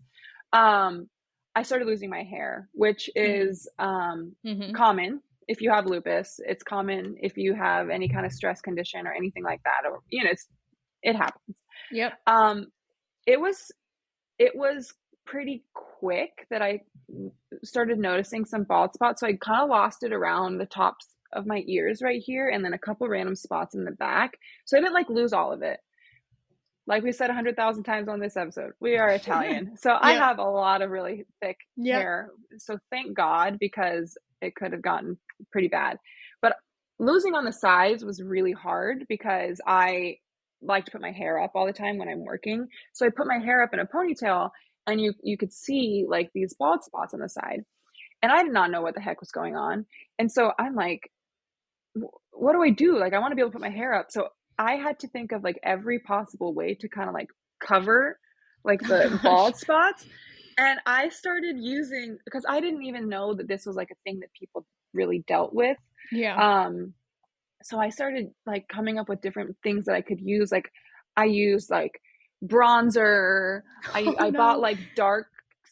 I started losing my hair, which is common. If you have lupus, it's common if you have any kind of stress condition or anything like that, or, you know, it happens. Yep. It was pretty quick that I started noticing some bald spots. So I kind of lost it around the tops of my ears right here, and then a couple random spots in the back. So I didn't like lose all of it. Like we said 100,000 times on this episode, we are Italian. So I have a lot of really thick hair. So thank God, because it could have gotten pretty bad. But losing on the sides was really hard because I like to put my hair up all the time when I'm working. So I put my hair up in a ponytail, and you could see like these bald spots on the side. And I did not know what the heck was going on. And so I'm like, what do I do? Like, I want to be able to put my hair up. So I had to think of like every possible way to kind of like cover like the bald spots. And I started using, because I didn't even know that this was like a thing that people really dealt with. Yeah. So I started like coming up with different things that I could use. Like I used like bronzer. I bought like dark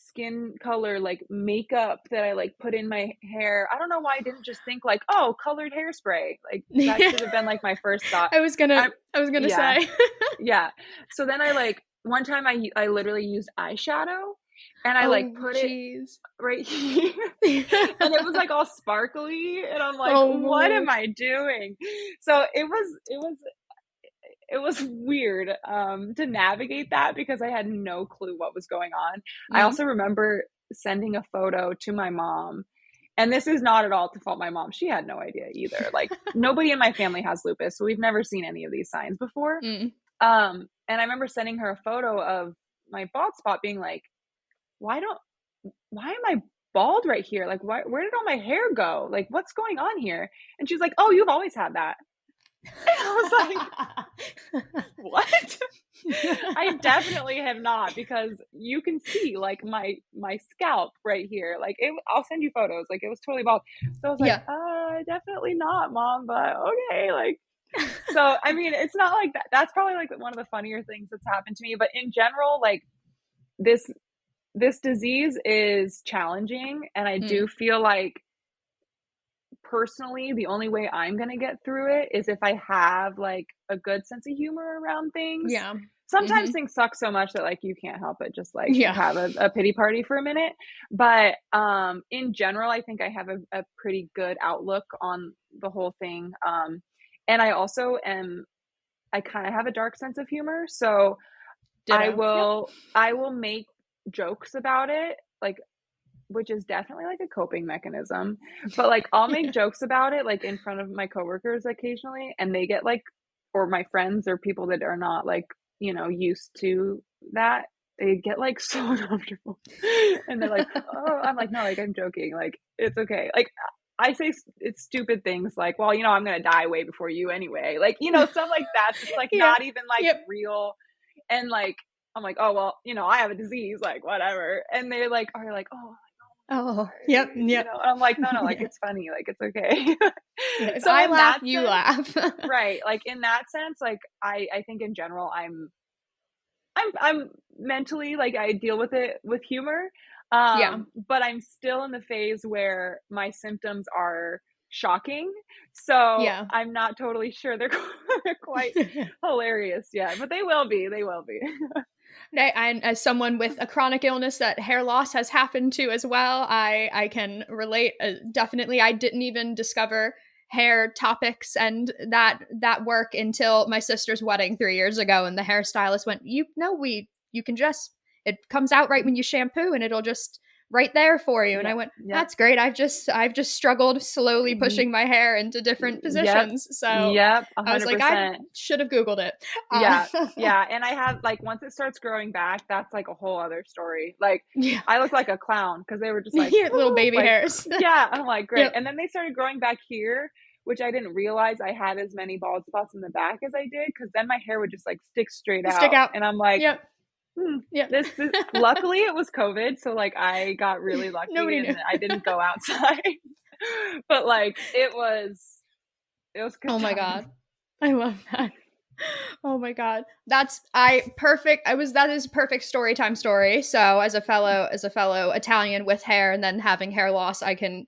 skin color like makeup that I like put in my hair. I don't know why I didn't just think like, oh, colored hairspray. Like that should have been like my first thought. I was gonna say. Yeah. So then I like, one time I literally used eyeshadow, And I like put it geez. right here. And it was like all sparkly. And I'm like, Oh, what am boy. I doing? So it was weird to navigate that because I had no clue what was going on. I also remember sending a photo to my mom. And this is not at all to fault my mom. She had no idea either. Like nobody in my family has lupus, so we've never seen any of these signs before. And I remember sending her a photo of my bald spot being like, why am I bald right here? Like, where did all my hair go? Like, what's going on here? And she's like, oh, you've always had that. And I was like, what? I definitely have not, because you can see like my scalp right here. Like I'll send you photos. Like it was totally bald. So I was like, definitely not, Mom, but okay. Like, so, I mean, it's not like that. That's probably like one of the funnier things that's happened to me. But in general, like this disease is challenging. And I do feel like personally, the only way I'm going to get through it is if I have like a good sense of humor around things. Yeah. Sometimes things suck so much that like you can't help it, just like have a pity party for a minute. But in general, I think I have a pretty good outlook on the whole thing. And I also I kind of have a dark sense of humor. So I will make jokes about it, like, which is definitely like a coping mechanism, but like I'll make jokes about it like in front of my coworkers occasionally, and they get like, or my friends or people that are not like, you know, used to that, they get like so uncomfortable and they're like, oh, I'm like, no, like I'm joking, like it's okay. Like I say it's stupid things like, well, you know, I'm gonna die way before you anyway, like, you know, stuff like that. It's like not even like real. And like I'm like, oh well, you know, I have a disease, like whatever. And they like are like, oh, yep. You know, I'm like, no, like it's funny, like it's okay. If so I laugh, you laugh. Right. Like in that sense, like I think in general, I'm mentally like I deal with it with humor. But I'm still in the phase where my symptoms are shocking. So I'm not totally sure they're quite hilarious yet, but they will be. And as someone with a chronic illness that hair loss has happened to as well, I can relate. Definitely, I didn't even discover hair topics and that work until my sister's wedding 3 years ago, and the hairstylist went, you can just, it comes out right when you shampoo and it'll just right there for you. And I went, that's great. I've just struggled slowly pushing my hair into different positions. So 100%. I was like, I should have Googled it. Yeah. And I have like, once it starts growing back, that's like a whole other story. Like I look like a clown because they were just like little baby like, hairs. I'm like, great. And then they started growing back here, which I didn't realize I had as many bald spots in the back as I did, because then my hair would just like stick out. And I'm like, this luckily it was COVID, so like I got really lucky. Nobody knew. I didn't go outside. But like it was good oh my times. God, I love that. Oh my God, that is perfect story time story. So as a fellow Italian with hair and then having hair loss, I can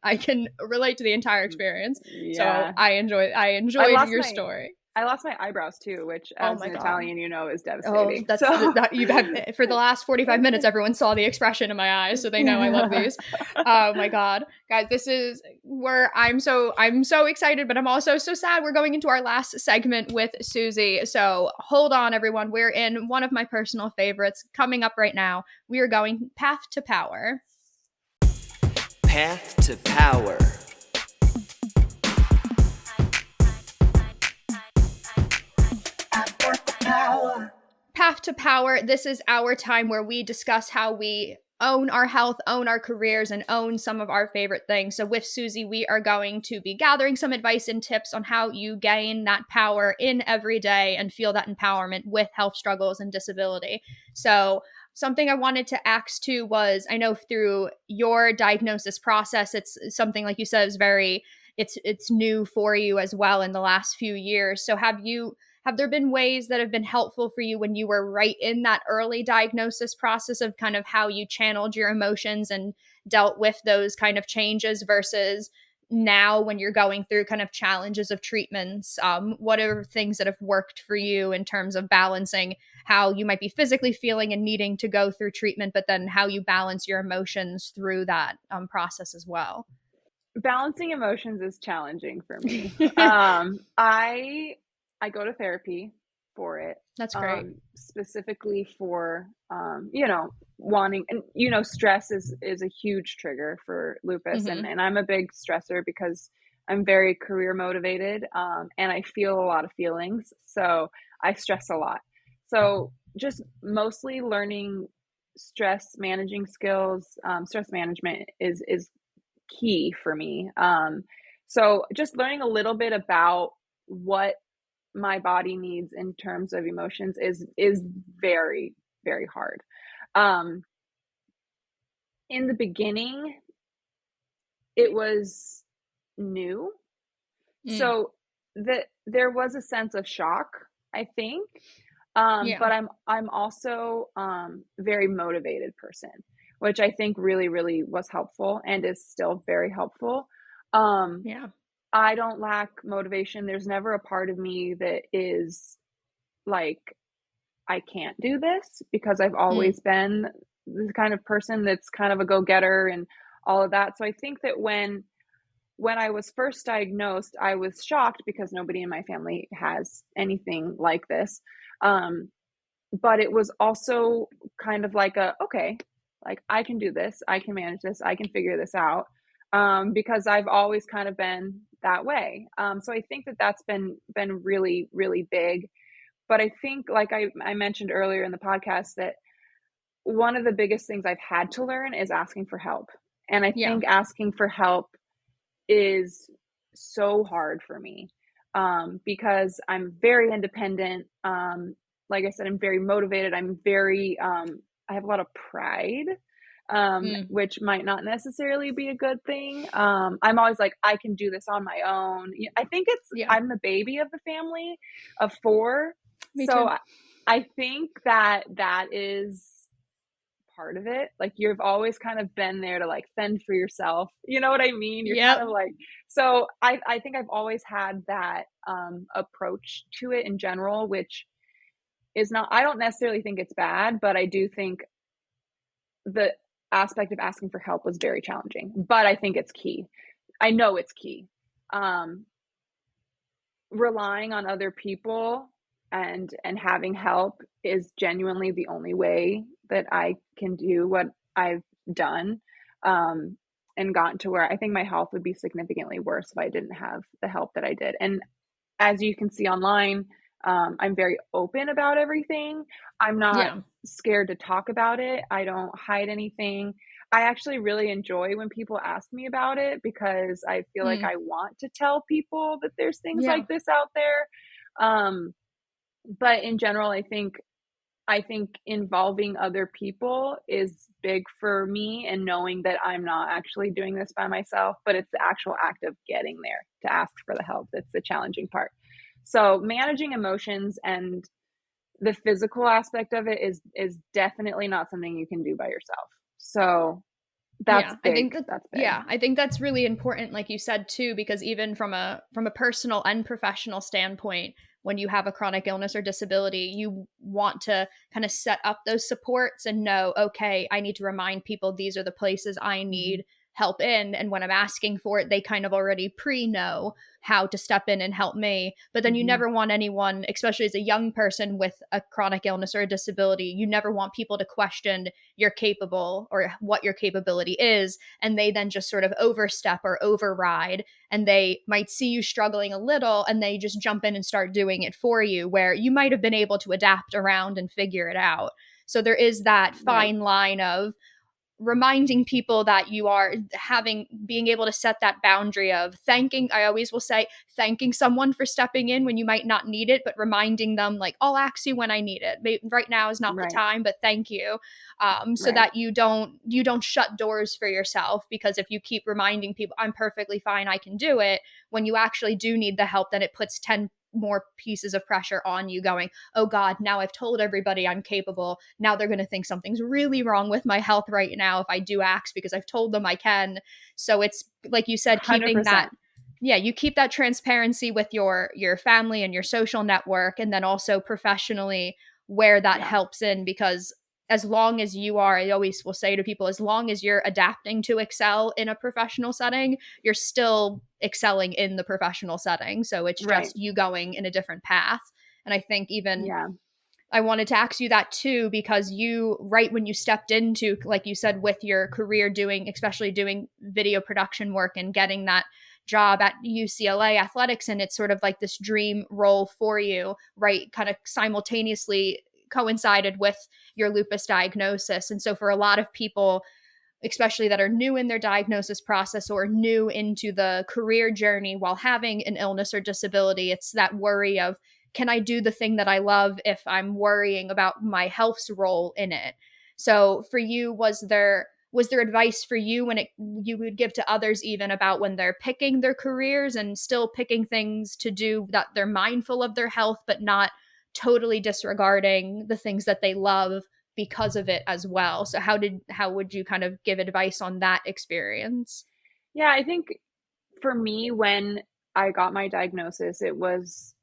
relate to the entire experience. So I enjoyed your story. I lost my eyebrows too, which as an Italian, you know, is devastating. You have, for the last 45 minutes, everyone saw the expression in my eyes, so they know I love these. Oh my God, guys, this is where I'm so excited, but I'm also so sad. We're going into our last segment with Suzi, so hold on, everyone. We're in one of my personal favorites coming up right now. We are going Path to Power. Path to Power. Path to Power. This is our time where we discuss how we own our health, own our careers, and own some of our favorite things. So with Suzi, we are going to be gathering some advice and tips on how you gain that power in every day and feel that empowerment with health struggles and disability. So something I wanted to ask too was, I know through your diagnosis process, it's something like you said is it's new for you as well in the last few years. So have there been ways that have been helpful for you when you were right in that early diagnosis process of kind of how you channeled your emotions and dealt with those kind of changes versus now when you're going through kind of challenges of treatments, what are things that have worked for you in terms of balancing how you might be physically feeling and needing to go through treatment, but then how you balance your emotions through that process as well? Balancing emotions is challenging for me. I go to therapy for it. That's great. Specifically for, wanting, and, stress is a huge trigger for lupus. Mm-hmm. And I'm a big stressor because I'm very career motivated, and I feel a lot of feelings. So I stress a lot. So just mostly learning stress managing skills, stress management is key for me. So just learning a little bit about what my body needs in terms of emotions is very, very hard. In the beginning, it was new. So there was a sense of shock, I think. But I'm also very motivated person, which I think really, really was helpful and is still very helpful. I don't lack motivation. There's never a part of me that is like, I can't do this, because I've always been the kind of person that's kind of a go-getter and all of that. So I think that when I was first diagnosed, I was shocked because nobody in my family has anything like this. But it was also kind of like okay, like I can do this, I can manage this, I can figure this out, because I've always kind of been that way. So I think that that's been really, really big. But I think, like I mentioned earlier in the podcast, that one of the biggest things I've had to learn is asking for help. And I think asking for help is so hard for me, because I'm very independent. Like I said, I'm very motivated. I'm very, I have a lot of pride, which might not necessarily be a good thing. I'm always like, I can do this on my own. I think I'm the baby of the family of 4. Me so too. I think that is part of it. Like, you've always kind of been there to like fend for yourself. You know what I mean? You're kind of like, so I think I've always had that approach to it in general, which is not, I don't necessarily think it's bad, but I do think the aspect of asking for help was very challenging, but I think it's key. I know it's key. Relying on other people and having help is genuinely the only way that I can do what I've done, and gotten to where I think my health would be significantly worse if I didn't have the help that I did. And as you can see online, I'm very open about everything. I'm not scared to talk about it. I don't hide anything. I actually really enjoy when people ask me about it, because I feel like I want to tell people that there's things like this out there. But in general, I think involving other people is big for me, and knowing that I'm not actually doing this by myself, but it's the actual act of getting there to ask for the help that's the challenging part. So managing emotions and the physical aspect of it is definitely not something you can do by yourself. So that's big. I think that's big. Yeah, I think that's really important, like you said too, because even from a personal and professional standpoint, when you have a chronic illness or disability, you want to kind of set up those supports and know, okay, I need to remind people these are the places I need help in. And when I'm asking for it, they kind of already know how to step in and help me. But then you never want anyone, especially as a young person with a chronic illness or a disability, you never want people to question you're capable or what your capability is. And they then just sort of overstep or override, and they might see you struggling a little and they just jump in and start doing it for you, where you might have been able to adapt around and figure it out. So there is that fine line of reminding people that you are being able to set that boundary of thanking. I always will say thanking someone for stepping in when you might not need it, but reminding them like, I'll ask you when I need it. Right now is not the time, but thank you. So that you don't shut doors for yourself, because if you keep reminding people I'm perfectly fine, I can do it, when you actually do need the help, then it puts 10 more pieces of pressure on you going, oh God, now I've told everybody I'm capable. Now they're going to think something's really wrong with my health right now if I do X because I've told them I can. So it's like you said, keeping 100%. that, yeah, you keep that transparency with your family and your social network, and then also professionally where that helps in, because as long as you are, I always will say to people, as long as you're adapting to excel in a professional setting, you're still excelling in the professional setting. So it's just you going in a different path. And I think even I wanted to ask you that too, because you, right when you stepped into, like you said, with your career doing, especially doing video production work and getting that job at UCLA Athletics, and it's sort of like this dream role for you, right? Kind of simultaneously coincided with your lupus diagnosis. And so for a lot of people, especially that are new in their diagnosis process or new into the career journey while having an illness or disability, it's that worry of, can I do the thing that I love if I'm worrying about my health's role in it? So for you, was there advice for you when you would give to others even about when they're picking their careers and still picking things to do that they're mindful of their health, but not totally disregarding the things that they love because of it as well? So how would you kind of give advice on that experience? Yeah, I think for me, when I got my diagnosis, it was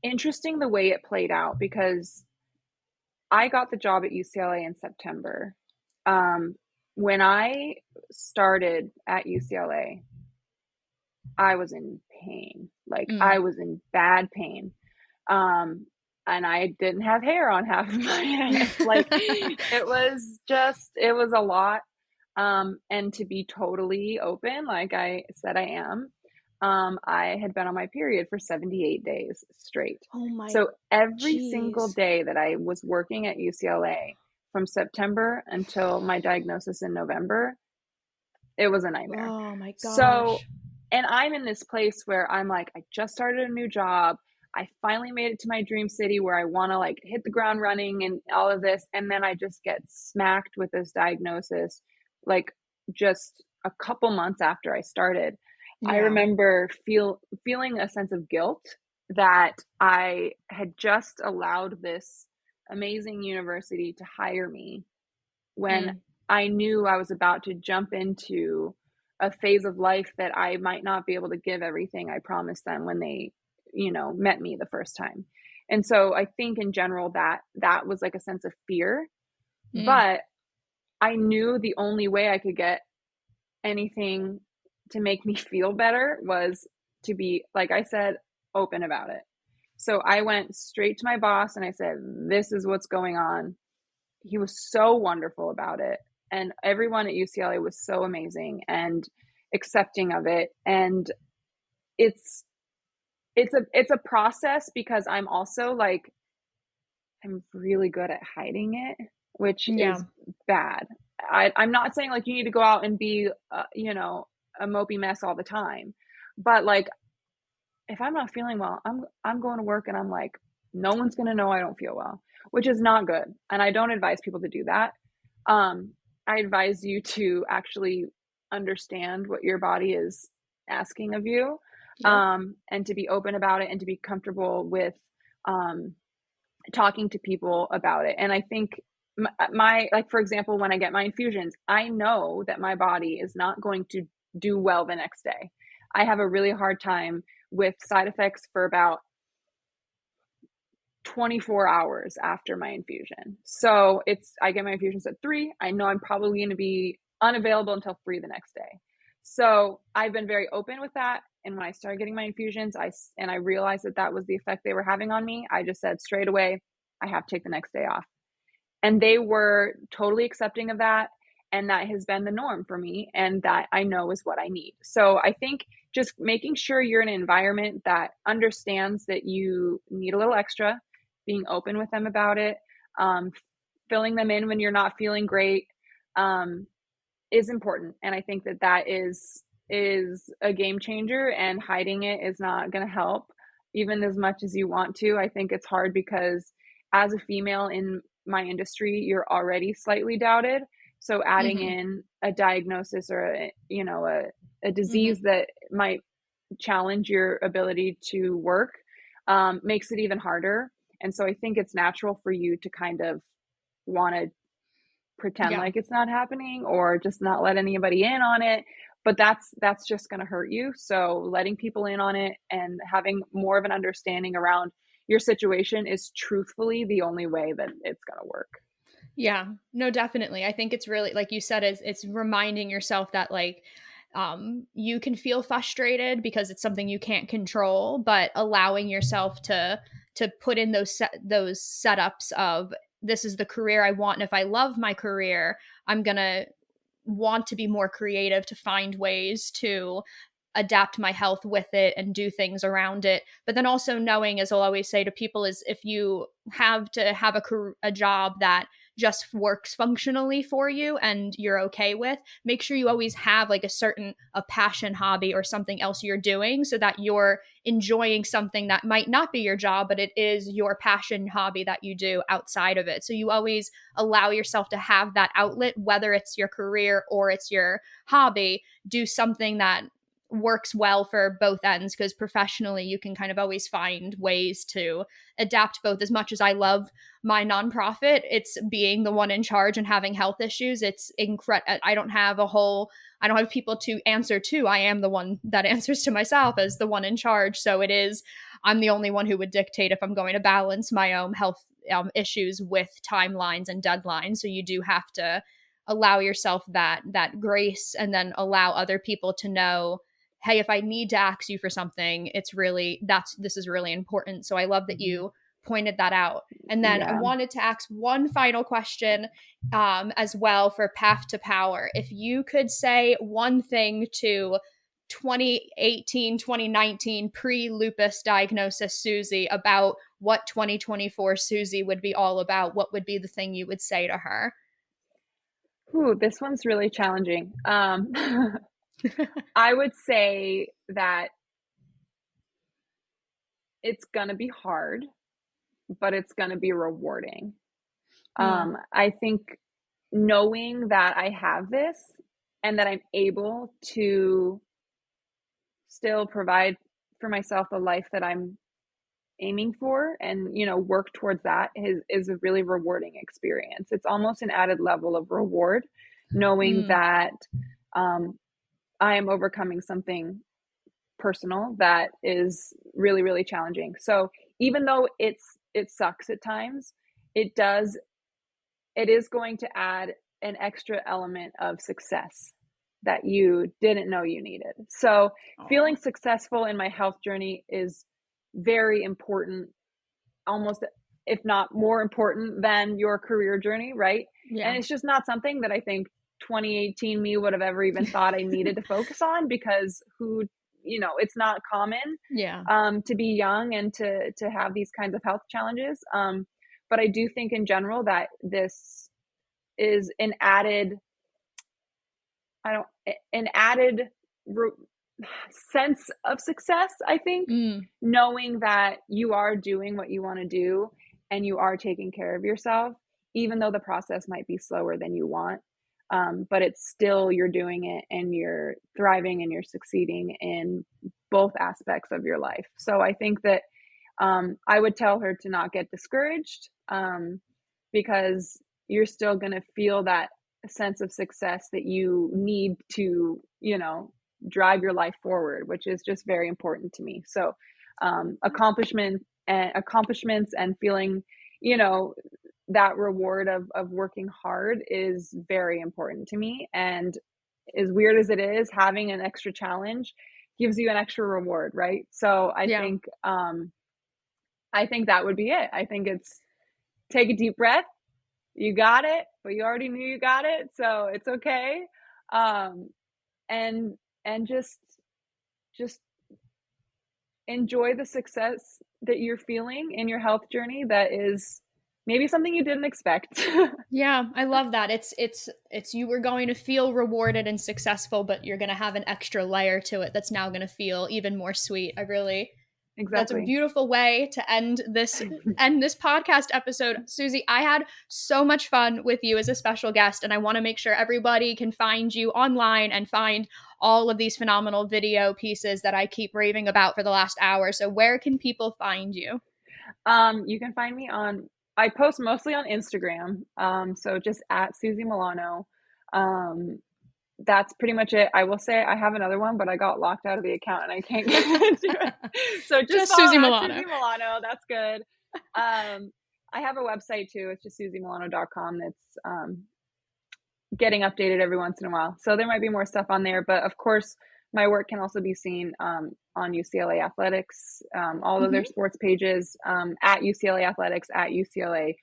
interesting the way it played out, because I got the job at UCLA in September. When I started at UCLA, I was in pain. I was in bad pain. And I didn't have hair on half of my head. It was a lot. And to be totally open, like I said I am, I had been on my period for 78 days straight. Oh my. So every single day that I was working at UCLA from September until my diagnosis in November, it was a nightmare. Oh my gosh. So, and I'm in this place where I'm like, I just started a new job. I finally made it to my dream city where I want to hit the ground running and all of this. And then I just get smacked with this diagnosis, just a couple months after I started. I remember feeling a sense of guilt that I had just allowed this amazing university to hire me when I knew I was about to jump into a phase of life that I might not be able to give everything I promised them when they, met me the first time. And so I think in general that was like a sense of fear, but I knew the only way I could get anything to make me feel better was to be, like I said, open about it. So I went straight to my boss and I said, this is what's going on. He was so wonderful about it. And everyone at UCLA was so amazing and accepting of it. And it's a process, because I'm also I'm really good at hiding it, which is bad. I'm not saying you need to go out and be, a mopey mess all the time, but if I'm not feeling well, I'm going to work and I'm no one's going to know I don't feel well, which is not good. And I don't advise people to do that. I advise you to actually understand what your body is asking of you, and to be open about it and to be comfortable with, talking to people about it. And I think for example, when I get my infusions, I know that my body is not going to do well the next day. I have a really hard time with side effects for about 24 hours after my infusion. So I get my infusions at 3. I know I'm probably going to be unavailable until 3 the next day. So I've been very open with that. And when I started getting my infusions, I realized that was the effect they were having on me, I just said straight away, I have to take the next day off. And they were totally accepting of that. And that has been the norm for me. And that I know is what I need. So I think just making sure you're in an environment that understands that you need a little extra, being open with them about it, filling them in when you're not feeling great, is important. And I think that is a game changer, and hiding it is not going to help even as much as you want to. I think it's hard because as a female in my industry, you're already slightly doubted. So adding in a diagnosis or a disease that might challenge your ability to work, makes it even harder. And so I think it's natural for you to kind of want to pretend like it's not happening or just not let anybody in on it. But that's just going to hurt you. So letting people in on it and having more of an understanding around your situation is truthfully the only way that it's going to work. Yeah, no, definitely. I think it's really, like you said, it's reminding yourself that like, you can feel frustrated because it's something you can't control, but allowing yourself to put in those setups of, this is the career I want. And if I love my career, I'm going to want to be more creative to find ways to adapt my health with it and do things around it. But then also knowing, as I'll always say to people, is if you have to have a job that just works functionally for you and you're okay with, make sure you always have like a passion, hobby, or something else you're doing so that you're enjoying something that might not be your job, but it is your passion, hobby that you do outside of it. So you always allow yourself to have that outlet, whether it's your career or it's your hobby. Do something that works well for both ends, because professionally you can kind of always find ways to adapt both. As much as I love my nonprofit, it's being the one in charge and having health issues. It's incredible. I don't have people to answer to. I am the one that answers to myself as the one in charge. So I'm the only one who would dictate if I'm going to balance my own health issues with timelines and deadlines. So you do have to allow yourself that grace, and then allow other people to know, hey, if I need to ask you for something, this is really important. So I love that you pointed that out. And then I wanted to ask one final question as well for Path to Power. If you could say one thing to 2018, 2019 pre-lupus diagnosis Suzi about what 2024 Suzi would be all about, what would be the thing you would say to her? Ooh, this one's really challenging. I would say that it's going to be hard, but it's going to be rewarding. I think knowing that I have this and that I'm able to still provide for myself the life that I'm aiming for and, work towards that is a really rewarding experience. It's almost an added level of reward, knowing that I am overcoming something personal that is really, really challenging. So even though it sucks at times, it is going to add an extra element of success that you didn't know you needed. So feeling successful in my health journey is very important, almost if not more important than your career journey, right? Yeah. And it's just not something that I think 2018 me would have ever even thought I needed to focus on, because it's not common to be young and to have these kinds of health challenges. But I do think in general that this is an added sense of success, I think, knowing that you are doing what you want to do and you are taking care of yourself, even though the process might be slower than you want. But it's still, you're doing it and you're thriving and you're succeeding in both aspects of your life. So I think that I would tell her to not get discouraged, because you're still going to feel that sense of success that you need to, drive your life forward, which is just very important to me. So accomplishments and feeling, that reward of working hard is very important to me. And as weird as it is, having an extra challenge gives you an extra reward, right? So I think that would be it. I think it's take a deep breath. You got it, but you already knew you got it, so it's okay. And just enjoy the success that you're feeling in your health journey. That is maybe something you didn't expect. Yeah, I love that. It's you were going to feel rewarded and successful, but you're going to have an extra layer to it that's now going to feel even more sweet. I really That's a Exactly. beautiful way to end this podcast episode. Suzi, I had so much fun with you as a special guest, and I want to make sure everybody can find you online and find all of these phenomenal video pieces that I keep raving about for the last hour. So where can people find you? You can find me I post mostly on Instagram. So just at Suzi Mellano. That's pretty much it. I will say I have another one, but I got locked out of the account and I can't get into it. So just Suzi follow Mellano. Suzi Mellano. That's good. I have a website too. It's just SuziMellano.com. That's getting updated every once in a while. So there might be more stuff on there, but of course my work can also be seen on UCLA Athletics, all of their sports pages, at UCLA Athletics, at UCLA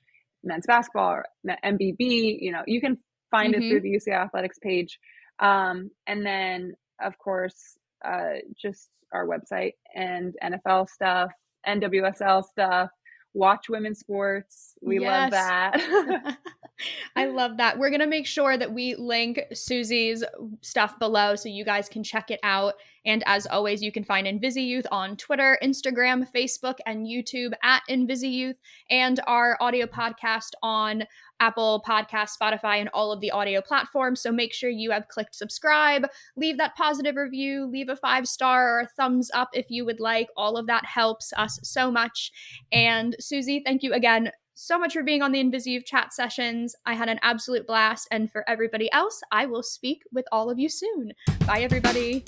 men's basketball, MBB. You can find it through the UCLA Athletics page. And then of course, just our website and NFL stuff, NWSL stuff, watch women's sports. We love that. I love that. We're going to make sure that we link Suzi's stuff below so you guys can check it out. And as always, you can find InvisiYouth on Twitter, Instagram, Facebook, and YouTube at InvisiYouth, and our audio podcast on Apple Podcasts, Spotify, and all of the audio platforms. So make sure you have clicked subscribe, leave that positive review, leave a 5-star or a thumbs up if you would like. All of that helps us so much. And Suzi, thank you again so much for being on the InvisiYouth Chat Sessions. I had an absolute blast. And for everybody else, I will speak with all of you soon. Bye, everybody.